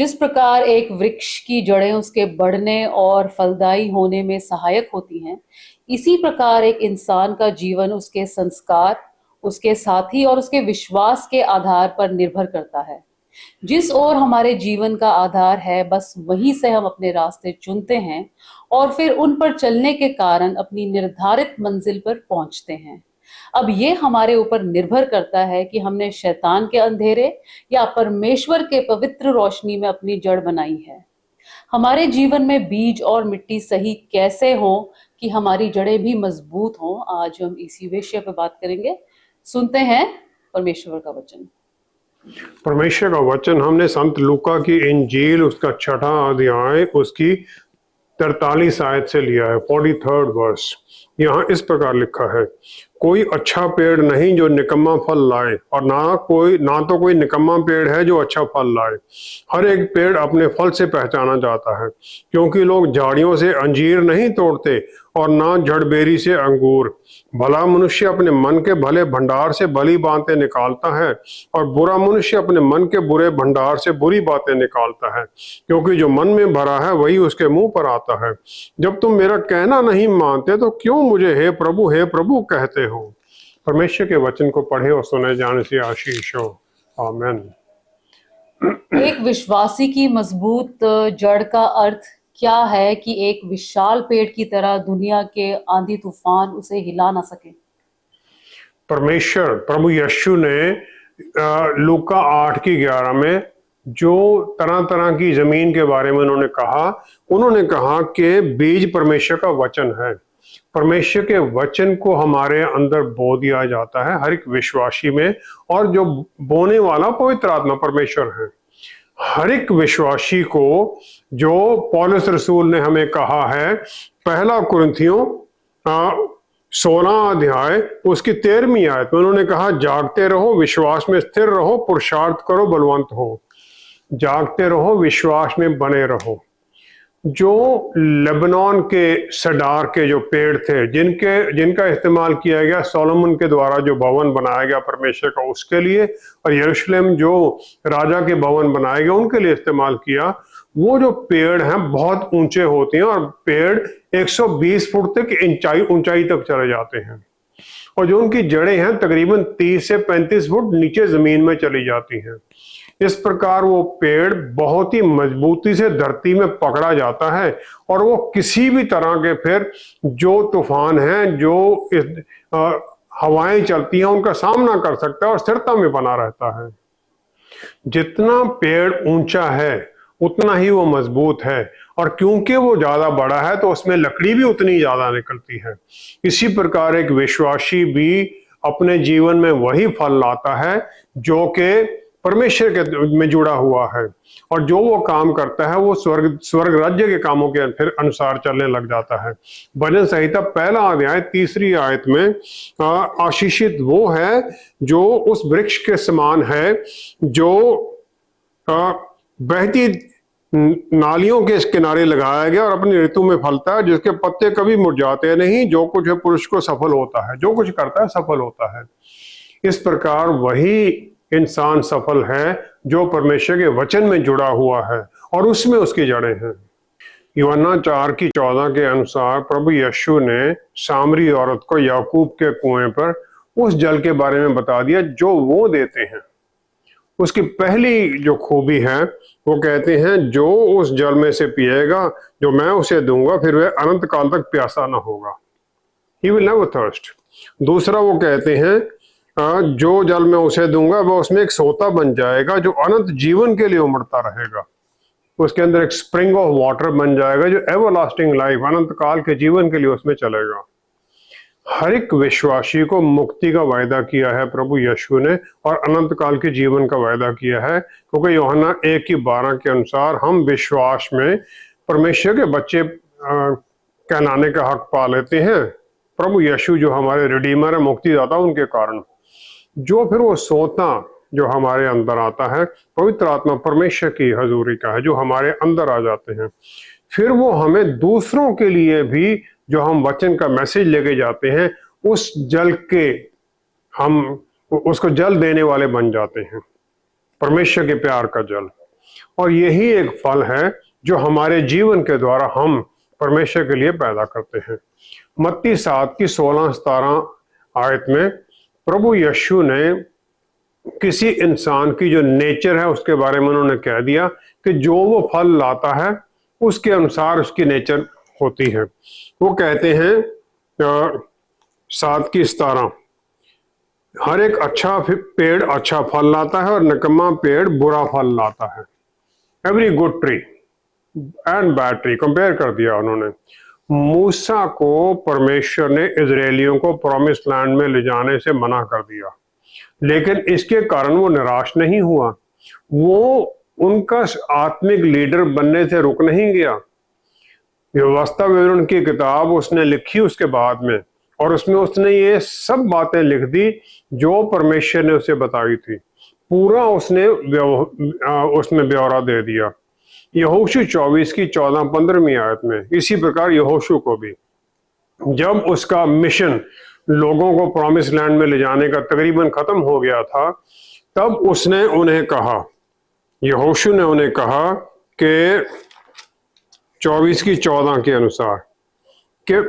जिस प्रकार एक वृक्ष की जड़ें उसके बढ़ने और फलदायी होने में सहायक होती हैं, इसी प्रकार एक इंसान का जीवन उसके संस्कार, उसके साथी और उसके विश्वास के आधार पर निर्भर करता है। जिस ओर हमारे जीवन का आधार है, बस वहीं से हम अपने रास्ते चुनते हैं और फिर उन पर चलने के कारण अपनी निर्धारित मंजिल पर पहुंचते हैं। अब ये हमारे ऊपर निर्भर करता है कि हमने शैतान के अंधेरे या परमेश्वर के पवित्र रोशनी में अपनी जड़ बनाई है। हमारे जीवन में बीज और मिट्टी सही कैसे हो कि हमारी जड़ें भी मजबूत हों, आज हम इसी विषय पर बात करेंगे। सुनते हैं परमेश्वर का वचन। परमेश्वर का वचन हमने संत लूका की इंजील उसका 6वां अध्याय उसकी 43 आयत से लिया है, 43rd वर्स। यहाँ इस प्रकार लिखा है, कोई अच्छा पेड़ नहीं जो निकम्मा फल लाए, और ना तो कोई निकम्मा पेड़ है जो अच्छा फल लाए। हर एक पेड़ अपने फल से पहचाना जाता है, क्योंकि लोग झाड़ियों से अंजीर नहीं तोड़ते और ना जड़बेरी से अंगूर। भला मनुष्य अपने मन के भले भंडार से भली बातें निकालता है, और बुरा मनुष्य अपने मन के बुरे भंडार से बुरी बातें निकालता है, क्योंकि जो मन में भरा है वही उसके मुंह पर आता है। जब तुम मेरा कहना नहीं मानते तो क्यों मुझे हे प्रभु कहते हो। परमेश्वर के वचन को पढ़े और सुने जाने से आशीष हो। आमीन। एक विश्वासी की मजबूत जड़ का अर्थ क्या है कि एक विशाल पेड़ की तरह दुनिया के आंधी तूफान उसे हिला ना सके। परमेश्वर प्रभु यीशु ने लूका 8:11 में जो तरह तरह की जमीन के बारे में उन्होंने कहा कि बीज परमेश्वर का वचन है। परमेश्वर के वचन को हमारे अंदर बो दिया जाता है हर एक विश्वासी में, और जो बोने वाला पवित्र आत्मा परमेश्वर है। हर एक विश्वासी को, जो पौलुस रसूल ने हमें कहा है, 1 कुरिन्थियों 16 अध्याय उसकी 13वीं आयत में उन्होंने कहा, जागते रहो, विश्वास में स्थिर रहो, पुरुषार्थ करो, बलवंत हो। जागते रहो, विश्वास में बने रहो। जो लेबनान के सडार के जो पेड़ थे, जिनका इस्तेमाल किया गया सोलोमन के द्वारा जो भवन बनाया गया परमेश्वर का उसके लिए, और यरूशलेम जो राजा के भवन बनाए गए उनके लिए इस्तेमाल किया, वो जो पेड़ हैं बहुत ऊंचे होते हैं, और पेड़ 120 फुट तक ऊंचाई तक चले जाते हैं, और जो उनकी जड़ें हैं तकरीबन 30 से 35 फुट नीचे जमीन में चली जाती हैं। इस प्रकार वो पेड़ बहुत ही मजबूती से धरती में पकड़ा जाता है, और वो किसी भी तरह के फिर जो तूफान हैं, जो हवाएं चलती हैं, उनका सामना कर सकता है और स्थिरता में बना रहता है। जितना पेड़ ऊंचा है उतना ही वो मजबूत है, और क्योंकि वो ज्यादा बड़ा है तो उसमें लकड़ी भी उतनी ज्यादा निकलती है। इसी प्रकार एक विश्वासी भी अपने जीवन में वही फल लाता है जो कि परमेश्वर के में जुड़ा हुआ है, और जो वो काम करता है वो स्वर्ग राज्य के कामों के फिर अनुसार चलने लग जाता है। भजन संहिता 1 अध्याय 3 आयत में आशीषित वो है जो उस वृक्ष के समान है जो बहती नालियों के किनारे लगाया गया और अपनी ऋतु में फलता है, जिसके पत्ते कभी मुरझाते नहीं। जो कुछ है पुरुष को सफल होता है, जो कुछ करता है सफल होता है। इस प्रकार वही इंसान सफल है जो परमेश्वर के वचन में जुड़ा हुआ है और उसमें उसकी जड़ें हैं। यूहन्ना 4:14 के अनुसार प्रभु यीशु ने सामरी औरत को याकूब के कुएं पर उस जल के बारे में बता दिया जो वो देते हैं। उसकी पहली जो खूबी है वो कहते हैं, जो उस जल में से पिएगा जो मैं उसे दूंगा, फिर वह अनंत काल तक प्यासा ना होगा। He will never thirst। दूसरा वो कहते हैं, जो जल मैं उसे दूंगा वह उसमें एक सोता बन जाएगा जो अनंत जीवन के लिए उमड़ता रहेगा। उसके अंदर एक स्प्रिंग ऑफ वाटर बन जाएगा जो एवरलास्टिंग लाइफ, अनंत काल के जीवन के लिए उसमें चलेगा। हर एक विश्वासी को मुक्ति का वायदा किया है प्रभु यीशु ने, और अनंत काल के जीवन का वायदा किया है, क्योंकि यूहन्ना 1:12 के अनुसार हम विश्वास में परमेश्वर के बच्चे कहलाने का हक पा लेते हैं। प्रभु यीशु जो हमारे रिडीमर है, मुक्तिदाता, उनके कारण जो फिर वो सोता जो हमारे अंदर आता है, पवित्र आत्मा परमेश्वर की हजूरी का है जो हमारे अंदर आ जाते हैं। फिर वो हमें दूसरों के लिए भी जो हम वचन का मैसेज लेके जाते हैं, उस जल के हम उसको जल देने वाले बन जाते हैं, परमेश्वर के प्यार का जल। और यही एक फल है जो हमारे जीवन के द्वारा हम परमेश्वर के लिए पैदा करते हैं। मत्ती 7 की 16-17 आयत में प्रभु यीशु ने किसी इंसान की जो नेचर है उसके बारे में उन्होंने कह दिया कि जो वो फल लाता है उसके अनुसार उसकी नेचर होती है। वो कहते हैं 7 की 17, हर एक अच्छा पेड़ अच्छा फल लाता है और निकम्मा पेड़ बुरा फल लाता है। Every good tree and bad tree compare कर दिया उन्होंने। मूसा को परमेश्वर ने इजरायलियों को प्रॉमिस लैंड में ले जाने से मना कर दिया, लेकिन इसके कारण वो निराश नहीं हुआ। वो उनका आत्मिक लीडर बनने से रुक नहीं गया। व्यवस्था विवरण की किताब उसने लिखी उसके बाद में, और उसमें उसने ये सब बातें लिख दी जो परमेश्वर ने उसे बताई थी। पूरा उसने उसमें ब्यौरा दे दिया। यहोशू 24 की 14-15 आयत में इसी प्रकार यहोशू को भी जब उसका मिशन लोगों को प्रॉमिस लैंड में ले जाने का तकरीबन खत्म हो गया था, तब उसने उन्हें कहा, यहोशू ने उन्हें कहा कि 24 की 14 के अनुसार कि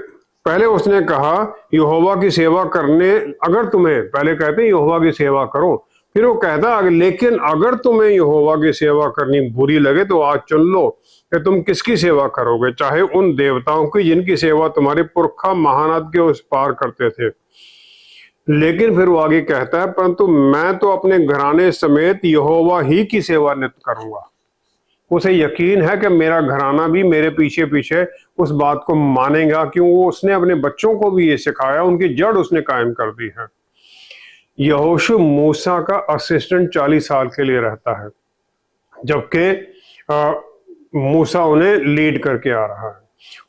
पहले उसने कहा यहोवा की सेवा करने, अगर तुम्हें, पहले कहते हैं यहोवा की सेवा करो, फिर वो कहता लेकिन अगर तुम्हें यहोवा की सेवा करनी बुरी लगे तो आज चुन लो कि तुम किसकी सेवा करोगे, चाहे उन देवताओं की जिनकी सेवा तुम्हारे पुरखा महानद के उस पार करते थे। लेकिन फिर वो आगे कहता है परंतु मैं तो अपने घराने समेत यहोवा ही की सेवा नित्य करूंगा। उसे यकीन है कि मेरा घराना भी मेरे पीछे पीछे उस बात को मानेगा, क्यों वो उसने अपने बच्चों को भी ये सिखाया, उनकी जड़ उसने कायम कर दी है। यहोशू मूसा का असिस्टेंट 40 साल के लिए रहता है, जबकि मूसा उन्हें लीड करके आ रहा है।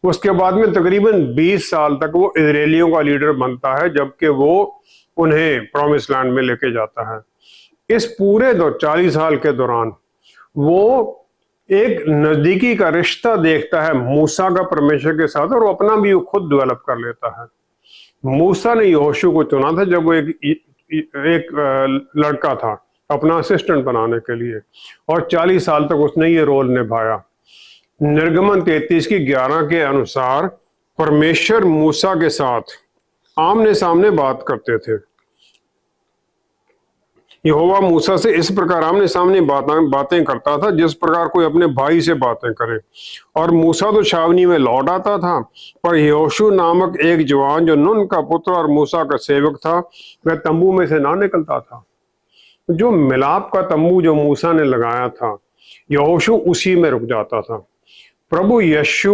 उसके बाद में तकरीबन 20 साल तक वो इजरायलियों का लीडर बनता है, जबकि वो उन्हें प्रॉमिस लैंड में लेके जाता है। इस पूरे 40 साल के दौरान वो एक नजदीकी का रिश्ता देखता है मूसा का परमेश्वर के साथ, और वो अपना भी खुद डेवलप कर लेता है। मूसा ने यहोशू को चुना था जब वो एक लड़का था अपना असिस्टेंट बनाने के लिए, और 40 साल तक उसने ये रोल निभाया। निर्गमन 33 की 11 के अनुसार परमेश्वर मूसा के साथ आमने सामने बात करते थे। यहोवा मूसा से इस प्रकार आमने सामने बातें करता था जिस प्रकार कोई अपने भाई से बातें करे। और मूसा तो छावनी में लौट आता था, पर यहोशू नामक एक जवान जो नून का पुत्र और मूसा का सेवक था, वह तंबू में से ना निकलता था। जो मिलाप का तंबू जो मूसा ने लगाया था, यहोशू उसी में रुक जाता था। प्रभु यीशु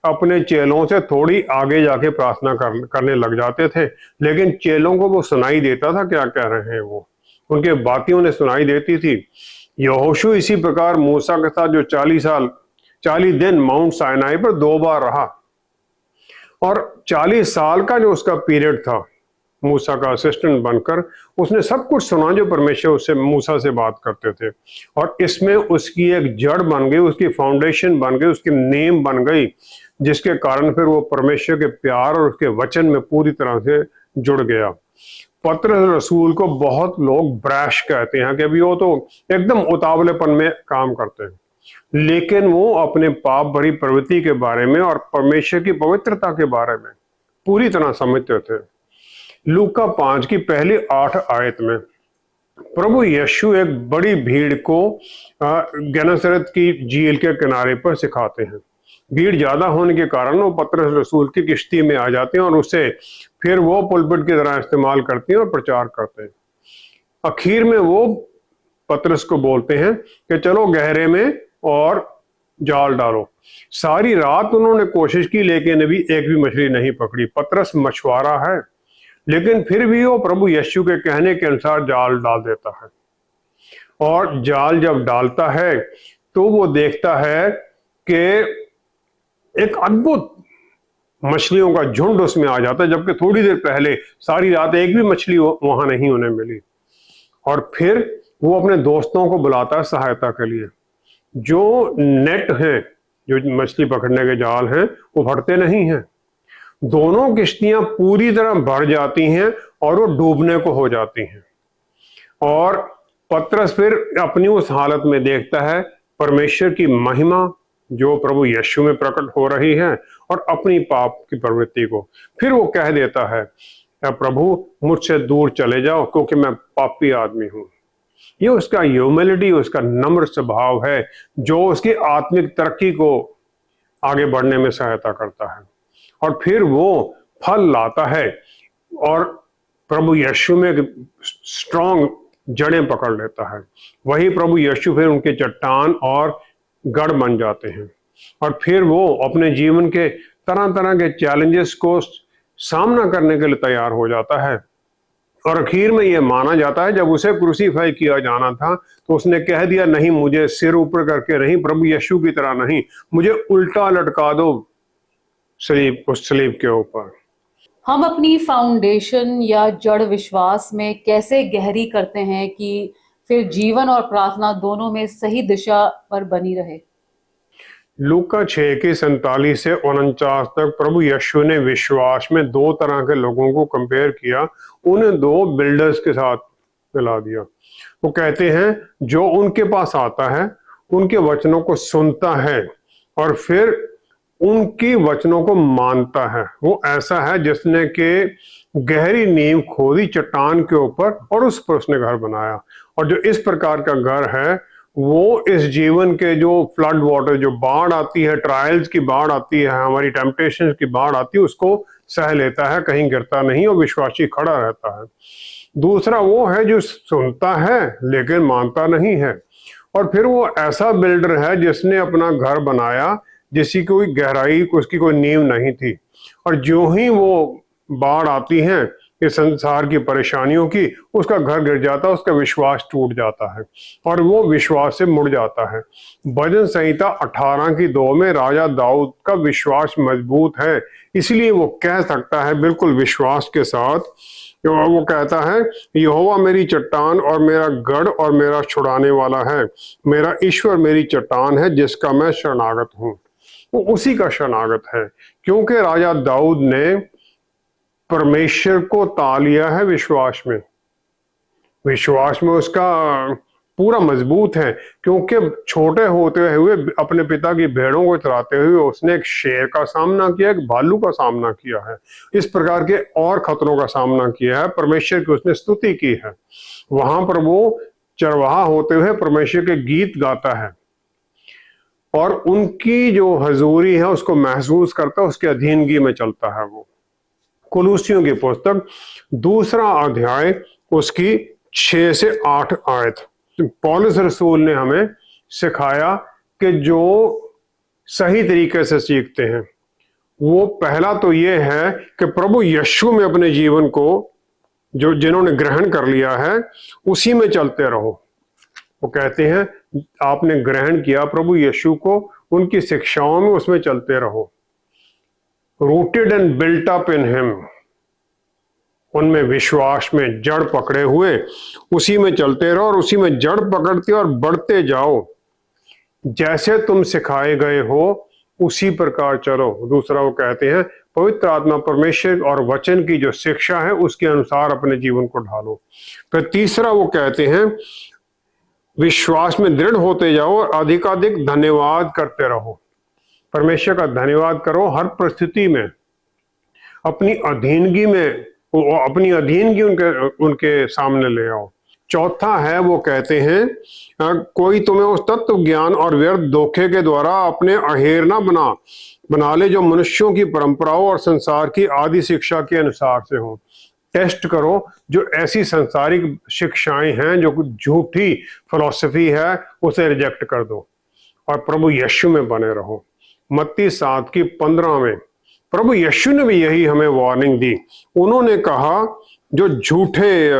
अपने चेलों से थोड़ी आगे जाके प्रार्थना करने लग जाते थे, लेकिन चेलों को वो सुनाई देता था क्या कह रहे हैं, वो उनके बातें उन्हें सुनाई देती थी। यहोशू इसी प्रकार मूसा के साथ जो 40 दिन माउंट साइनाई पर 2 बार रहा, और 40 साल का जो उसका पीरियड था मूसा का असिस्टेंट बनकर, उसने सब कुछ सुना जो परमेश्वर उससे मूसा से बात करते थे। और इसमें उसकी एक जड़ बन गई, उसकी फाउंडेशन बन गई, उसकी नींव बन गई, जिसके कारण फिर वो परमेश्वर के प्यार और उसके वचन में पूरी तरह से जुड़ गया। पतरस रसूल को बहुत लोग ब्रैश कहते हैं कि अभी वो तो एकदम उतावलेपन में काम करते हैं, लेकिन वो अपने पाप भरी प्रवृत्ति के बारे में और परमेश्वर की पवित्रता के बारे में पूरी तरह समझते थे। लूका 5 की पहली 8 आयत में प्रभु यीशु एक बड़ी भीड़ को गेनेसरेत की झील के किनारे पर सिखाते हैं। भीड़ ज्यादा होने के कारण वो पतरस रसूल की किश्ती में आ जाते हैं और उसे फिर वो पुलपिट की तरह इस्तेमाल करते हैं और प्रचार करते हैं। आखिर में वो पतरस को बोलते हैं कि चलो गहरे में और जाल डालो। सारी रात उन्होंने कोशिश की, लेकिन अभी एक भी मछली नहीं पकड़ी। पतरस मछुआरा है, लेकिन फिर भी वो प्रभु यीशु के कहने के अनुसार जाल डाल देता है। और जाल जब डालता है तो वो देखता है कि एक अद्भुत मछलियों का झुंड उसमें आ जाता है, जबकि थोड़ी देर पहले सारी रात एक भी मछली वहां नहीं उन्हें मिली। और फिर वो अपने दोस्तों को बुलाता है सहायता के लिए। जो नेट हैं, जो मछली पकड़ने के जाल हैं, वो फटते नहीं हैं। दोनों किश्तियां पूरी तरह भर जाती हैं और वो डूबने को हो जाती हैं। और पतरस फिर अपनी उस हालत में देखता है परमेश्वर की महिमा जो प्रभु यीशु में प्रकट हो रही है और अपनी पाप की प्रवृत्ति को। फिर वो कह देता है, प्रभु मुझसे दूर चले जाओ क्योंकि मैं पापी आदमी हूं। ये उसका ह्यूमिलिटी, उसका नम्र स्वभाव है जो उसकी आत्मिक तरक्की को आगे बढ़ने में सहायता करता है। और फिर वो फल लाता है और प्रभु यीशु में स्ट्रॉन्ग जड़ें पकड़ लेता है। वही प्रभु यीशु फिर उनके चट्टान और गढ़ बन जाते हैं और फिर वो अपने जीवन के तरह तरह के चैलेंजेस को सामना करने के लिए तैयार हो जाता है। और आखिर में यह माना जाता है, जब उसे क्रूसीफाई किया जाना था तो उसने कह दिया, नहीं, मुझे सिर ऊपर करके नहीं, प्रभु यीशु की तरह नहीं, मुझे उल्टा लटका दो सलीब, उस सलीब के ऊपर। हम अपनी फाउंडेशन या जड़ विश्वास में कैसे गहरी करते हैं कि फिर जीवन और प्रार्थना दोनों में सही दिशा पर बनी रहे? लूका 6:47 से 49 तक प्रभु यीशु ने विश्वास में दो तरह के लोगों को कंपेयर किया, उन्हें दो बिल्डर्स के साथ मिला दिया। वो कहते हैं, जो उनके पास आता है, उनके वचनों को सुनता है और फिर उनकी वचनों को मानता है, वो ऐसा है जिसने के गहरी नींव खोदी चट्टान के ऊपर और उस पर उसने घर बनाया। और जो इस प्रकार का घर है वो इस जीवन के जो फ्लड वाटर, जो बाढ़ आती है, ट्रायल्स की बाढ़ आती है, हमारी टेम्पटेशन की बाढ़ आती है, उसको सह लेता है, कहीं गिरता नहीं और विश्वासी खड़ा रहता है। दूसरा वो है जो सुनता है लेकिन मानता नहीं है। और फिर वो ऐसा बिल्डर है जिसने अपना घर बनाया जिसकी कोई गहराई, उसकी कोई नींव नहीं थी, और जो ही वो बाढ़ आती है इस संसार की परेशानियों की, उसका घर गिर जाता है, उसका विश्वास टूट जाता है और वो विश्वास से मुड़ जाता है। भजन संहिता 18:2 में राजा दाऊद का विश्वास मजबूत है, इसलिए वो कह सकता है बिल्कुल विश्वास के साथ, वो कहता है, यहोवा मेरी चट्टान और मेरा गढ़ और मेरा छुड़ाने वाला है, मेरा ईश्वर मेरी चट्टान है जिसका मैं शरणागत हूँ। वो उसी का शरणागत है क्योंकि राजा दाऊद ने परमेश्वर को ता लिया है विश्वास में। विश्वास में उसका पूरा मजबूत है क्योंकि छोटे होते हुए अपने पिता की भेड़ों को चराते हुए उसने एक शेर का सामना किया, एक भालू का सामना किया है, इस प्रकार के और खतरों का सामना किया है, परमेश्वर की उसने स्तुति की है। वहां पर वो चरवाहा होते हुए परमेश्वर के गीत गाता है और उनकी जो हजूरी है उसको महसूस करता है, उसके अधीनगी में चलता है। वो कुलूसियों की पुस्तक 2 अध्याय उसकी 6 से 8 आयत, पौलुस रसूल ने हमें सिखाया कि जो सही तरीके से सीखते हैं वो पहला तो ये है कि प्रभु यीशु में अपने जीवन को जो जिन्होंने ग्रहण कर लिया है उसी में चलते रहो। वो कहते हैं आपने ग्रहण किया प्रभु यीशु को, उनकी शिक्षाओं में उसमें चलते रहो। Rooted and built up in him, उनमें विश्वास में जड़ पकड़े हुए उसी में चलते रहो और उसी में जड़ पकड़ते और बढ़ते जाओ, जैसे तुम सिखाए गए हो उसी प्रकार चलो। दूसरा वो कहते हैं पवित्र आत्मा परमेश्वर और वचन की जो शिक्षा है उसके अनुसार अपने जीवन को ढालो। फिर तीसरा वो कहते हैं विश्वास में दृढ़ होते जाओ और अधिकाधिक धन्यवाद करते रहो। परमेश्वर का धन्यवाद करो हर परिस्थिति में, अपनी अधीनगी में, अपनी अधीनगी उनके सामने ले आओ। चौथा है वो कहते हैं कोई तुम्हें उस तत्व ज्ञान और व्यर्थ धोखे के द्वारा अपने अहेर ना बना ले जो मनुष्यों की परंपराओं और संसार की आदि शिक्षा के अनुसार से हो। टेस्ट करो जो ऐसी संसारिक शिक्षाएं हैं, जो झूठी फिलॉसफी है, उसे रिजेक्ट कर दो और प्रभु यीशु में बने रहो। मत्ती 7:15 में प्रभु यीशु ने भी यही हमें वार्निंग दी। उन्होंने कहा जो झूठे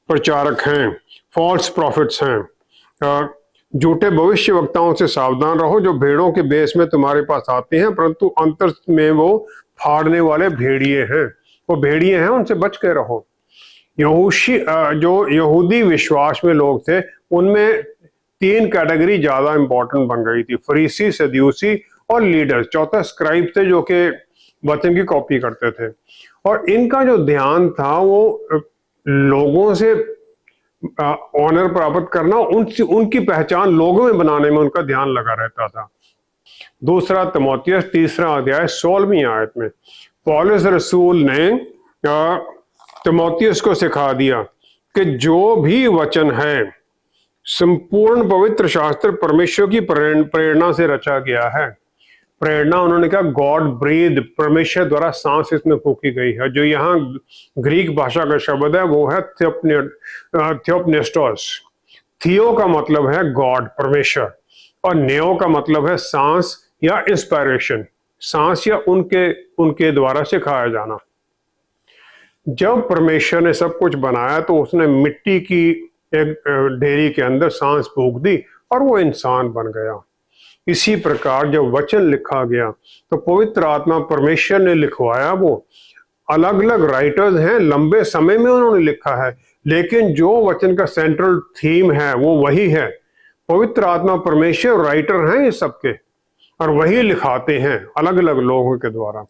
प्रचारक हैं, फॉल्स प्रॉफिट्स हैं, झूठे भविष्यवक्ताओं से सावधान रहो जो भेड़ों के बेस में तुम्हारे पास आते हैं परंतु अंतर में वो फाड़ने वाले भेड़िए हैं। वो भेड़िए हैं, उनसे बच के रहो। जो यहूदी विश्वास में लोग थे उनमें 3 कैटेगरी ज्यादा इंपॉर्टेंट बन गई थी, फरीसी, सदूसी और लीडर्स। चौथा स्क्राइब थे जो कि वचन की कॉपी करते थे और इनका जो ध्यान था वो लोगों से ऑनर प्राप्त करना, उनकी पहचान लोगों में बनाने में उनका ध्यान लगा रहता था। दूसरा तिमोथियस 3 अध्याय 16वीं आयत में पौलुस रसूल ने तिमोथियस को सिखा दिया कि जो भी वचन है संपूर्ण पवित्र शास्त्र परमेश्वर की प्रेरणा से रचा गया है। प्रेरणा उन्होंने कहा गॉड ब्रीद, परमेश्वर द्वारा सांस इसमें फूकी गई है। जो यहाँ ग्रीक भाषा का शब्द है वो है थियोपनेस्टोस। थियो का मतलब है गॉड, परमेश्वर, और नेओ का मतलब है सांस या इंस्पायरेशन, सांस या उनके द्वारा सिखाया जाना। जब परमेश्वर ने सब कुछ बनाया तो उसने मिट्टी की एक ढेरी के अंदर सांस फूंक दी और वो इंसान बन गया। इसी प्रकार जब वचन लिखा गया तो पवित्र आत्मा परमेश्वर ने लिखवाया। वो अलग अलग राइटर्स हैं, लंबे समय में उन्होंने लिखा है, लेकिन जो वचन का सेंट्रल थीम है वो वही है। पवित्र आत्मा परमेश्वर राइटर हैं ये सबके, और वही लिखाते हैं अलग अलग लोगों के द्वारा।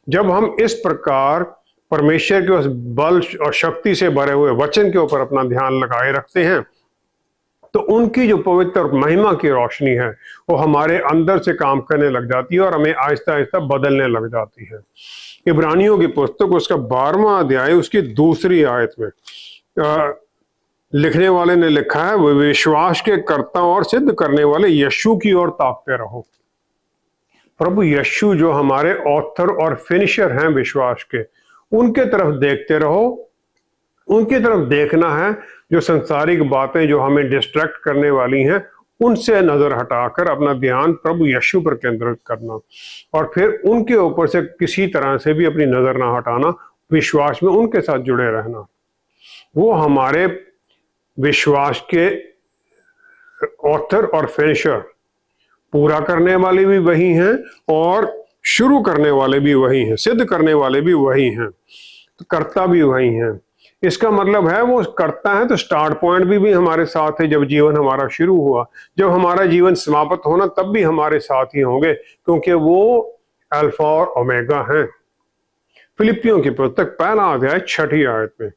जब हम इस प्रकार परमेश्वर के उस बल और शक्ति से भरे हुए वचन के ऊपर अपना ध्यान लगाए रखते हैं तो उनकी जो पवित्र महिमा की रोशनी है वो हमारे अंदर से काम करने लग जाती है और हमें आहिस्ता आहिस्ता बदलने लग जाती है। इब्रानियों की पुस्तक उसका 12वां अध्याय उसकी 2 आयत में लिखने वाले ने लिखा है, वो विश्वास के कर्ता और सिद्ध करने वाले यीशु की ओर ताकते रहो। प्रभु यीशु जो हमारे ऑथर और फिनिशर हैं विश्वास के, उनके तरफ देखते रहो। उनकी तरफ देखना है। जो संसारिक बातें जो हमें डिस्ट्रैक्ट करने वाली हैं उनसे नजर हटाकर अपना ध्यान प्रभु यीशु पर केंद्रित करना, और फिर उनके ऊपर से किसी तरह से भी अपनी नजर ना हटाना, विश्वास में उनके साथ जुड़े रहना। वो हमारे विश्वास के ऑथर और फिनिशर, पूरा करने वाले भी वही हैं और शुरू करने वाले भी वही हैं, सिद्ध करने वाले भी वही हैं, तो कर्ता भी वही हैं। इसका मतलब है वो करता है तो स्टार्ट पॉइंट भी हमारे साथ है। जब जीवन हमारा शुरू हुआ, जब हमारा जीवन समाप्त होना, तब भी हमारे साथ ही होंगे, क्योंकि वो अल्फा और ओमेगा हैं। फिलिपियों की पुस्तक 1 अध्याय 6 आयत में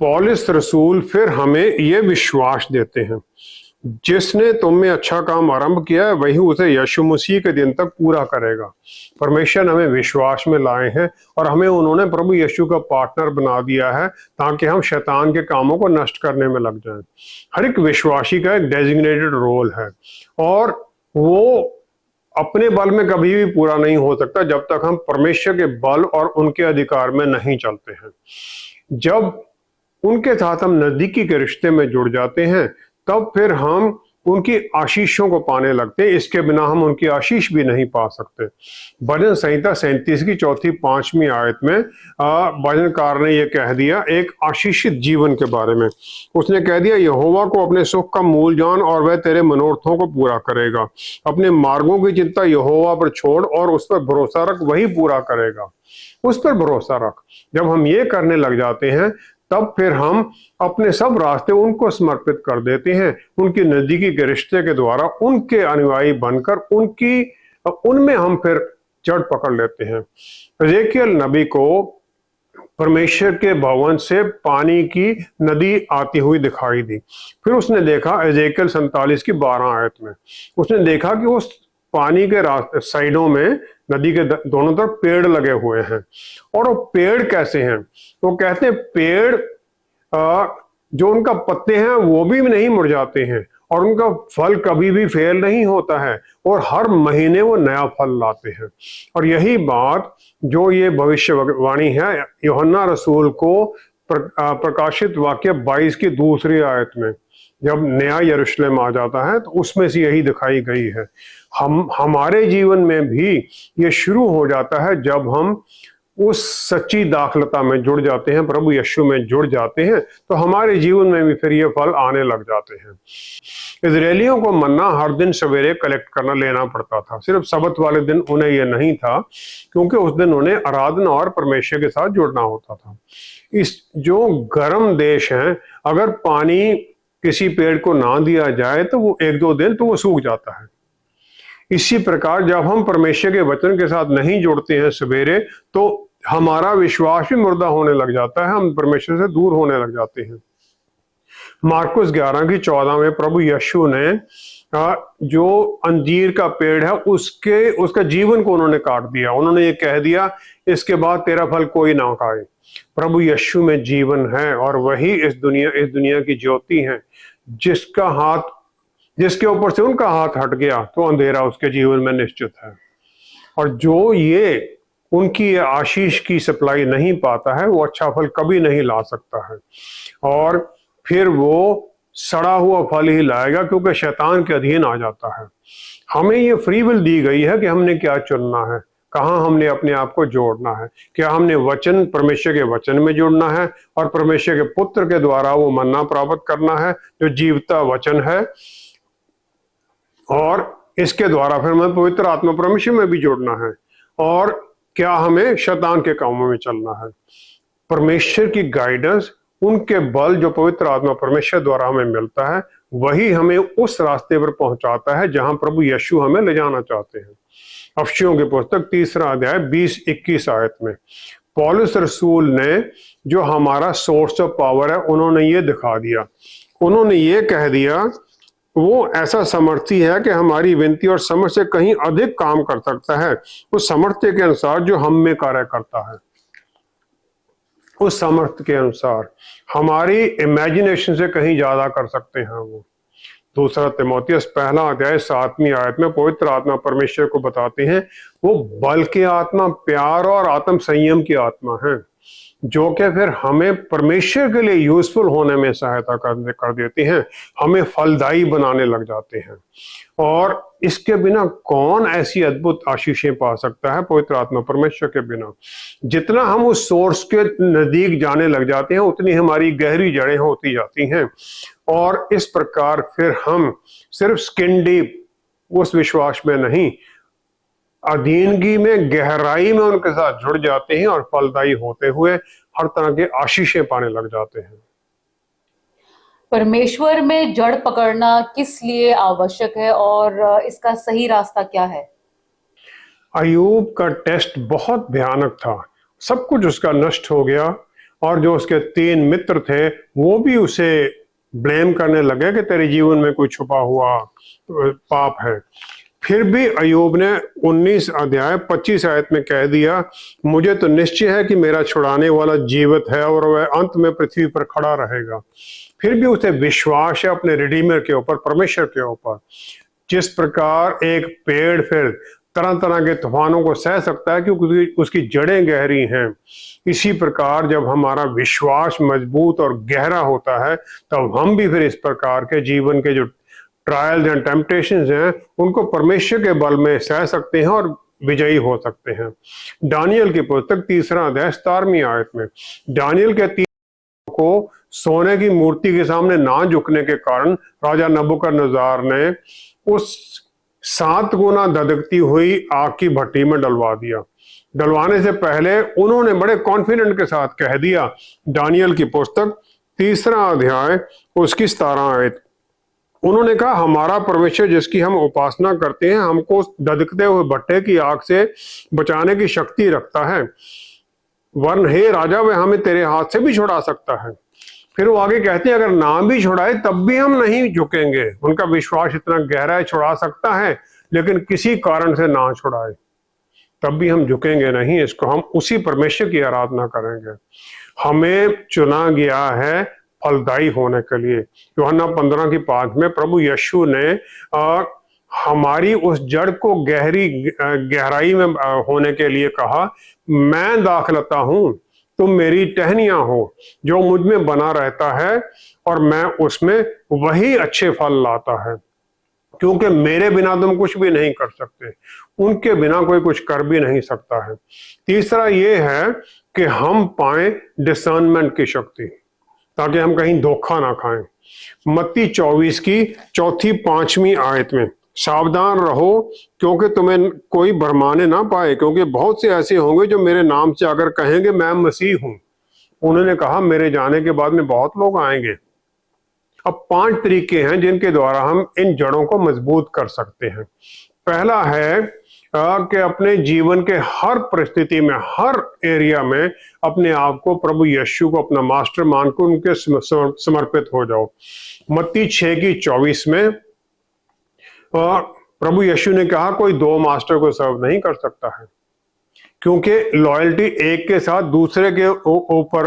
पौलुस रसूल फिर हमें यह विश्वास देते हैं, जिसने तुम में अच्छा काम आरंभ किया है वही उसे यीशु मसीह के दिन तक पूरा करेगा। परमेश्वर हमें विश्वास में लाए हैं और हमें उन्होंने प्रभु यीशु का पार्टनर बना दिया है ताकि हम शैतान के कामों को नष्ट करने में लग जाएं। हर एक विश्वासी का एक डेजिग्नेटेड रोल है और वो अपने बल में कभी भी पूरा नहीं हो सकता जब तक हम परमेश्वर के बल और उनके अधिकार में नहीं चलते हैं। जब उनके साथ हम नजदीकी के रिश्ते में जुड़ जाते हैं तब फिर हम उनकी आशीषों को पाने लगते हैं। इसके बिना हम उनकी आशीष भी नहीं पा सकते। भजन संहिता 37 की 4-5वीं आयत में भजनकार ने यह कह दिया एक आशीषित जीवन के बारे में। उसने कह दिया, यहोवा को अपने सुख का मूल जान और वह तेरे मनोरथों को पूरा करेगा। अपने मार्गों की चिंता यहोवा पर छोड़ और उस पर भरोसा रख, वही पूरा करेगा। उस पर भरोसा रख। जब हम ये करने लग जाते हैं तब फिर हम अपने सब रास्ते उनको समर्पित कर देते हैं। उनकी नजदीकी के रिश्ते के द्वारा उनके अनुयायी बनकर उनमें हम फिर जड़ पकड़ लेते हैं। एजेकियल नबी को परमेश्वर के भवन से पानी की नदी आती हुई दिखाई दी। फिर उसने देखा, एजेकियल 47 की 12 आयत में उसने देखा कि उस पानी के रास्ते साइडों में नदी के दोनों तरफ पेड़ लगे हुए हैं। और वो पेड़ कैसे हैं? वो कहते हैं पेड़ जो उनका पत्ते हैं वो भी नहीं मुरझाते हैं और उनका फल कभी भी फेल नहीं होता है और हर महीने वो नया फल लाते हैं। और यही बात जो ये भविष्यवाणी है यूहन्ना रसूल को प्रकाशित वाक्य 22 की 2 आयत में जब नया यरूशलेम आ जाता है तो उसमें से यही दिखाई गई है। हमारे जीवन में भी ये शुरू हो जाता है जब हम उस सच्ची दाखलता में जुड़ जाते हैं, प्रभु यीशु में जुड़ जाते हैं, तो हमारे जीवन में भी फिर ये फल आने लग जाते हैं। इजरायलियों को मन्ना हर दिन सवेरे कलेक्ट करना लेना पड़ता था। सिर्फ सबत वाले दिन उन्हें यह नहीं था, क्योंकि उस दिन उन्हें आराधना और परमेश्वर के साथ जुड़ना होता था। इस जो गर्म देश हैं, अगर पानी किसी पेड़ को ना दिया जाए तो वो 1-2 दिन तो वो सूख जाता है। इसी प्रकार जब हम परमेश्वर के वचन के साथ नहीं जुड़ते हैं सवेरे, तो हमारा विश्वास भी मुर्दा होने लग जाता है, हम परमेश्वर से दूर होने लग जाते हैं। मार्कुस 11 की 14 में प्रभु यीशु ने जो अंजीर का पेड़ है उसका जीवन को उन्होंने काट दिया। उन्होंने ये कह दिया, इसके बाद तेरा फल कोई ना खाए। प्रभु यीशु में जीवन है और वही इस दुनिया की ज्योति है। जिसके ऊपर से उनका हाथ हट गया तो अंधेरा उसके जीवन में निश्चित है। और जो ये उनकी आशीष की सप्लाई नहीं पाता है वो अच्छा फल कभी नहीं ला सकता है, और फिर वो सड़ा हुआ फल ही लाएगा, क्योंकि शैतान के अधीन आ जाता है। हमें ये फ्री विल दी गई है कि हमने क्या चुनना है, कहाँ हमने अपने आप को जोड़ना है। क्या हमने परमेश्वर के वचन में जुड़ना है और परमेश्वर के पुत्र के द्वारा वो मन्ना प्राप्त करना है जो जीवता वचन है, और इसके द्वारा फिर हमें पवित्र आत्मा परमेश्वर में भी जुड़ना है, और क्या हमें शैतान के कामों में चलना है। परमेश्वर की गाइडेंस, उनके बल जो पवित्र आत्मा परमेश्वर द्वारा हमें मिलता है, वही हमें उस रास्ते पर पहुंचाता है जहां प्रभु यीशु हमें ले जाना चाहते हैं। अफसियों की पुस्तक 3 अध्याय 20-21 आयत में पौलुस रसूल ने जो हमारा सोर्स ऑफ पावर है उन्होंने ये दिखा दिया। उन्होंने ये कह दिया, वो ऐसा समर्थी है कि हमारी विनती और समझ से कहीं अधिक काम कर सकता है, उस सामर्थ्य के अनुसार जो हम में कार्य करता है। उस सामर्थ्य के अनुसार हमारी इमेजिनेशन से कहीं ज्यादा कर सकते हैं वो। 2 तीमुथियुस 1 अध्याय 7वीं आयत में पवित्र आत्मा परमेश्वर को बताते हैं वो बल की आत्मा, प्यार और आत्म संयम की आत्मा है, जो कि फिर हमें परमेश्वर के लिए यूजफुल होने में सहायता कर देती हैं, हमें फलदायी बनाने लग जाते हैं। और इसके बिना कौन ऐसी अद्भुत आशीषें पा सकता है पवित्र आत्मा परमेश्वर के बिना। जितना हम उस सोर्स के नजदीक जाने लग जाते हैं उतनी हमारी गहरी जड़ें होती जाती हैं, और इस प्रकार फिर हम सिर्फ स्किन डीप उस विश्वास में नहीं, अधीनगी में, गहराई में उनके साथ जुड़ जाते हैं और फलदायी होते हुए हर तरह के आशीषें पाने लग जाते हैं। परमेश्वर में जड़ पकड़ना किस लिए आवश्यक है और इसका सही रास्ता क्या है? अयूब का टेस्ट बहुत भयानक था। सब कुछ उसका नष्ट हो गया, और जो उसके 3 मित्र थे वो भी उसे ब्लेम करने लगे कि तेरे जीवन में कोई छुपा हुआ पाप है। फिर भी अयूब ने 19 अध्याय 25 आयत में कह दिया, मुझे तो निश्चय है कि मेरा छुड़ाने वाला जीवित है और वह अंत में पृथ्वी पर खड़ा रहेगा। फिर भी उसे विश्वास है अपने रिडीमर के ऊपर, परमेश्वर के ऊपर। जिस प्रकार एक पेड़ फिर तरह तरह के तूफानों को सह सकता है क्योंकि उसकी जड़ें गहरी हैं, इसी प्रकार जब हमारा विश्वास मजबूत और गहरा होता है तब हम भी फिर इस प्रकार के जीवन के जो ट्रायल्स एंड टेम्पटेशंस हैं उनको परमेश्वर के बल में सह सकते हैं और विजयी हो सकते हैं। दानियल की पुस्तक 3 अध्याय 17वीं आयत में दानियल के 3 को सोने की मूर्ति के सामने ना झुकने के कारण राजा नबूकदनेस्सर ने उस 7 गुना धधकती हुई आग की भट्टी में डलवा दिया। डलवाने से पहले उन्होंने बड़े कॉन्फिडेंट के साथ कह दिया, दानियल की पुस्तक 3 अध्याय उसकी 17 आयत, उन्होंने कहा हमारा परमेश्वर जिसकी हम उपासना करते हैं हमको धधकते हुए भट्टे की आग से बचाने की शक्ति रखता है, वरन हे राजा वह हमें तेरे हाथ से भी छुड़ा सकता है। फिर वो आगे कहते हैं अगर ना भी छुड़ाए तब भी हम नहीं झुकेंगे। उनका विश्वास इतना गहरा है, छुड़ा सकता है लेकिन किसी कारण से ना छुड़ाए तब भी हम झुकेंगे नहीं, इसको हम उसी परमेश्वर की आराधना करेंगे। हमें चुना गया है फलदायी होने के लिए। यूहन्ना 15:5 में प्रभु यीशु ने हमारी उस जड़ को गहराई में होने के लिए कहा, मैं दाखलता हूं तुम मेरी टहनियां हो, जो मुझ में बना रहता है और मैं उसमें वही अच्छे फल लाता है, क्योंकि मेरे बिना तुम कुछ भी नहीं कर सकते, उनके बिना कोई कुछ कर भी नहीं सकता है। तीसरा ये है कि हम पाए डिसर्नमेंट की शक्ति, ताकि हम कहीं धोखा ना खाएं। मत्ती 24 की 4-5वीं आयत में सावधान रहो क्योंकि तुम्हें कोई भरमाने ना पाए, क्योंकि बहुत से ऐसे होंगे जो मेरे नाम से अगर कहेंगे मैं मसीह हूं। उन्होंने कहा मेरे जाने के बाद में बहुत लोग आएंगे। अब 5 तरीके हैं जिनके द्वारा हम इन जड़ों को मजबूत कर सकते हैं। पहला है कि अपने जीवन के हर परिस्थिति में, हर एरिया में अपने आप को प्रभु यीशु को अपना मास्टर मानकर उनके समर्पित हो जाओ। मत्ती 6:24 में प्रभु यीशु ने कहा कोई दो मास्टर को सर्व नहीं कर सकता है, क्योंकि लॉयल्टी एक के साथ दूसरे के ऊपर,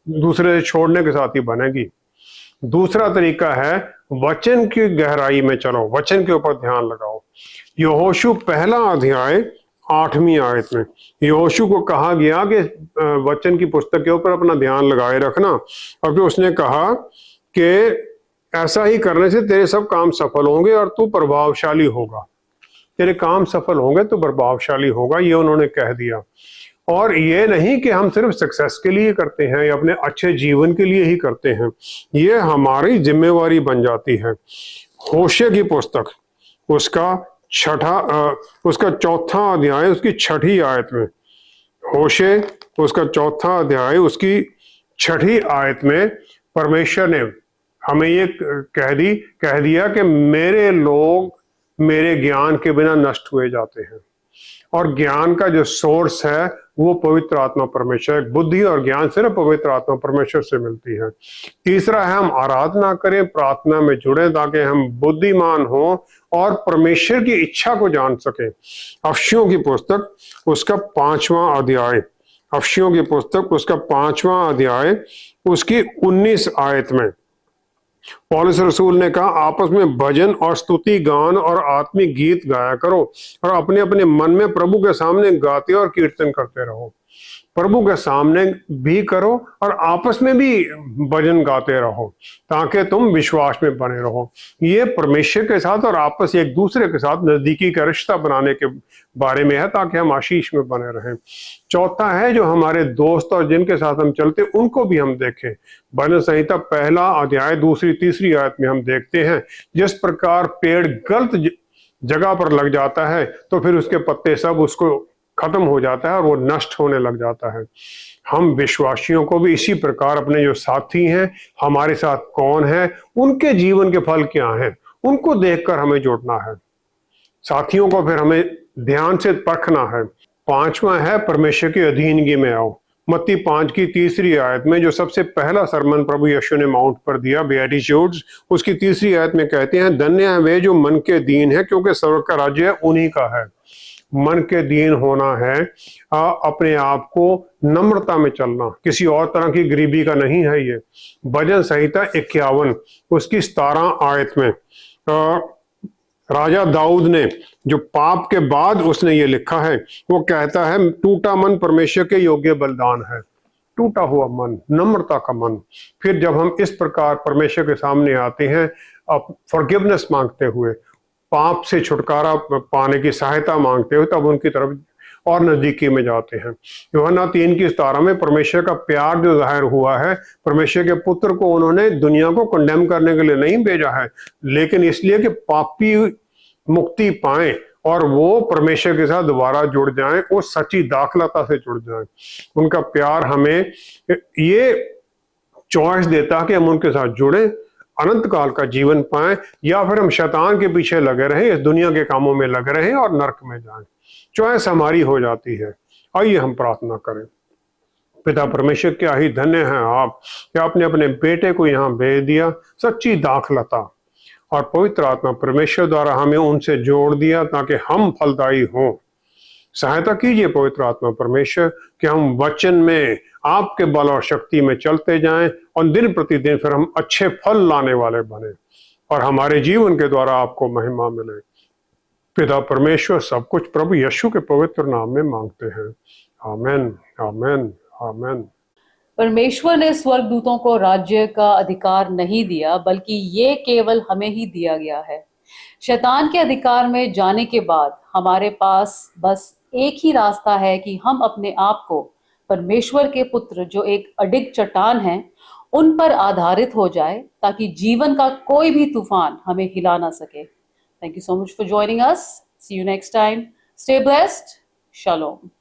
दूसरे से छोड़ने के साथ ही बनेगी। दूसरा तरीका है वचन की गहराई में चलो, वचन के ऊपर ध्यान लगाओ। यहोशू 1 8वीं आयत में यहोशू को कहा गया कि वचन की पुस्तक के ऊपर अपना ध्यान लगाए रखना, और फिर उसने कहा कि ऐसा ही करने से तेरे सब काम सफल होंगे और तू प्रभावशाली होगा। तेरे काम सफल होंगे तो प्रभावशाली होगा, ये उन्होंने कह दिया। और ये नहीं कि हम सिर्फ सक्सेस के लिए करते हैं या अपने अच्छे जीवन के लिए ही करते हैं, ये हमारी जिम्मेवारी बन जाती है। होशे की पुस्तक उसका 4था अध्याय उसकी 6ठी आयत में, होशे उसका 4था अध्याय उसकी 6ठी आयत में परमेश्वर ने हमें ये कह दिया कि मेरे लोग मेरे ज्ञान के बिना नष्ट हुए जाते हैं। और ज्ञान का जो सोर्स है वो पवित्र आत्मा परमेश्वर, बुद्धि और ज्ञान सिर्फ पवित्र आत्मा परमेश्वर से मिलती है। तीसरा है हम आराधना करें, प्रार्थना में जुड़े ताकि हम बुद्धिमान हों और परमेश्वर की इच्छा को जान सकें। अफसियों की पुस्तक उसका 5वां अध्याय, अफसियों की पुस्तक उसका 5वां अध्याय उसकी 19 आयत में पौलुस रसूल ने कहा आपस में भजन और स्तुति गान और आत्मिक गीत गाया करो और अपने अपने मन में प्रभु के सामने गाते और कीर्तन करते रहो। प्रभु के सामने भी करो और आपस में भी भजन गाते रहो ताकि तुम विश्वास में बने रहो। ये परमेश्वर के साथ और आपस एक दूसरे के साथ नजदीकी का रिश्ता बनाने के बारे में है ताकि हम आशीष में बने रहें। चौथा है जो हमारे दोस्त और जिनके साथ हम चलते उनको भी हम देखें। भजन संहिता 1 अध्याय 2-3 आयत में हम देखते हैं जिस प्रकार पेड़ गलत जगह पर लग जाता है तो फिर उसके पत्ते सब उसको खत्म हो जाता है और वो नष्ट होने लग जाता है। हम विश्वासियों को भी इसी प्रकार अपने जो साथी हैं, हमारे साथ कौन है, उनके जीवन के फल क्या हैं, उनको देखकर हमें जुड़ना है। साथियों को फिर हमें ध्यान से परखना है। 5वां है परमेश्वर की अधीनगी में आओ। मत्ती 5 की 3री आयत में जो सबसे पहला सरमन प्रभु यीशु ने माउंट पर दिया, बेटिट्यूड्स, उसकी 3री आयत में कहते हैं धन्य है वे जो मन के दीन है क्योंकि स्वर्ग का राज्य उन्हीं का है। मन के दीन होना है अपने आप को नम्रता में चलना, किसी और तरह की गरीबी का नहीं है। ये भजन संहिता 51 उसकी 17 आयत में राजा दाऊद ने जो पाप के बाद उसने ये लिखा है, वो कहता है टूटा मन परमेश्वर के योग्य बलिदान है। टूटा हुआ मन, नम्रता का मन। फिर जब हम इस प्रकार परमेश्वर के सामने आते हैं फॉरगिवनेस मांगते हुए, पाप से छुटकारा पाने की सहायता मांगते हुए, तब उनकी तरफ और नजदीकी में जाते हैं। यूहन्ना 3 की 17 में परमेश्वर का प्यार जो जाहिर हुआ है, परमेश्वर के पुत्र को उन्होंने दुनिया को कंडेम करने के लिए नहीं भेजा है, लेकिन इसलिए कि पापी मुक्ति पाएं और वो परमेश्वर के साथ दोबारा जुड़ जाएं, वो सच्ची दाखलता से जुड़ जाएं। उनका प्यार हमें ये चॉइस देता कि हम उनके साथ जुड़ें, अनंत काल का जीवन पाएं, या फिर हम शैतान के पीछे लगे रहें, इस दुनिया के कामों में लगे रहें और नरक में जाएं। चॉइस हमारी हो जाती है। आइए हम प्रार्थना करें। पिता परमेश्वर, क्या ही धन्य हैं आप कि आपने अपने बेटे को यहाँ भेज दिया, सच्ची दाखलता और पवित्र आत्मा परमेश्वर द्वारा हमें उनसे जोड़ दिया ताकि हम फलदायी हों। सहायता कीजिए पवित्र आत्मा परमेश्वर कि हम वचन में आपके बल और शक्ति में चलते जाएं और दिन प्रतिदिन फिर हम अच्छे फल लाने वाले बने और हमारे जीवन के द्वारा आपको महिमा मिले। पिता परमेश्वर सब कुछ प्रभु यीशु के पवित्र नाम में मांगते हैं। आमेन, आमेन, आमेन। परमेश्वर ने स्वर्गदूतों को राज्य का अधिकार नहीं दिया, बल्कि ये केवल हमें ही दिया गया है। शैतान के अधिकार में जाने के बाद हमारे पास बस एक ही रास्ता है कि हम अपने आप को परमेश्वर के पुत्र जो एक अडिग चट्टान है उन पर आधारित हो जाए ताकि जीवन का कोई भी तूफान हमें हिला ना सके। Thank you so much for joining us. See you next time. Stay blessed. Shalom.